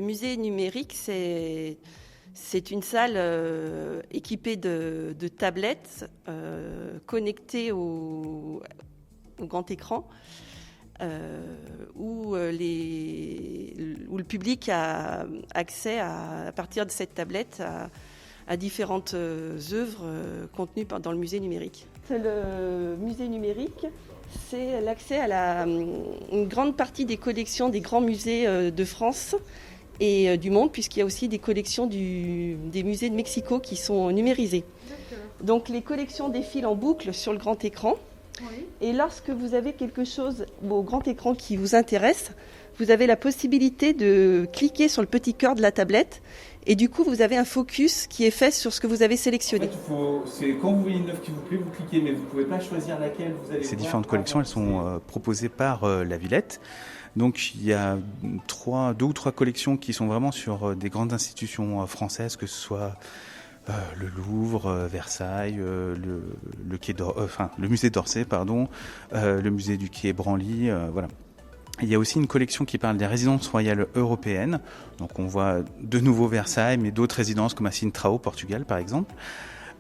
musée numérique, c'est une salle équipée de tablettes connectées au grand écran où le public a accès à partir de cette tablette à différentes œuvres contenues dans le musée numérique. Le musée numérique, c'est l'accès à une grande partie des collections des grands musées de France et du monde, puisqu'il y a aussi des collections des musées de Mexico qui sont numérisées. D'accord. Donc les collections défilent en boucle sur le grand écran. Oui. Et lorsque vous avez quelque chose au grand écran qui vous intéresse, vous avez la possibilité de cliquer sur le petit cœur de la tablette et du coup vous avez un focus qui est fait sur ce que vous avez sélectionné. En fait, c'est quand vous voyez une œuvre qui vous plaît, vous cliquez, mais vous ne pouvez pas choisir laquelle vous allez voir. Ces différentes collections, elles sont proposées par la Villette. Donc il y a deux ou trois collections qui sont vraiment sur des grandes institutions françaises, que ce soit le Louvre, Versailles, le musée d'Orsay, le musée du quai Branly, voilà. Il y a aussi une collection qui parle des résidences royales européennes. Donc on voit de nouveau Versailles, mais d'autres résidences comme à Sintra au Portugal par exemple.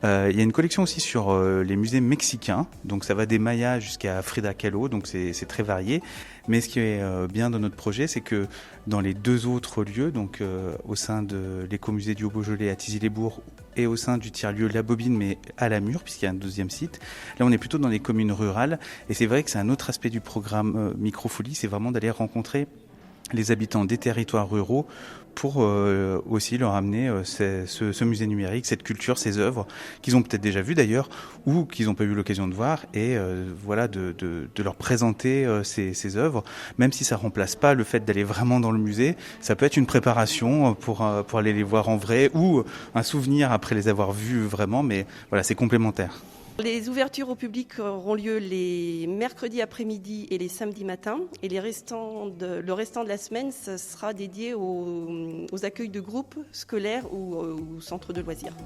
Il y a une collection aussi sur les musées mexicains, donc ça va des Mayas jusqu'à Frida Kahlo, donc c'est très varié. Mais ce qui est bien dans notre projet, c'est que dans les deux autres lieux, donc au sein de l'écomusée du Haut-Beaujolais à Tizy-les-Bourgs et au sein du tiers-lieu La Bobine, mais à la Mure, puisqu'il y a un deuxième site, là on est plutôt dans les communes rurales. Et c'est vrai que c'est un autre aspect du programme Microfolie, c'est vraiment d'aller rencontrer les habitants des territoires ruraux pour aussi leur amener ce musée numérique, cette culture, ces œuvres qu'ils ont peut-être déjà vues d'ailleurs ou qu'ils n'ont pas eu l'occasion de voir et de leur présenter ces œuvres, même si ça ne remplace pas le fait d'aller vraiment dans le musée. Ça peut être une préparation pour aller les voir en vrai ou un souvenir après les avoir vus vraiment, mais voilà, c'est complémentaire. Les ouvertures au public auront lieu les mercredis après-midi et les samedis matins. Et le restant de la semaine, ça sera dédié aux accueils de groupes scolaires ou aux centres de loisirs.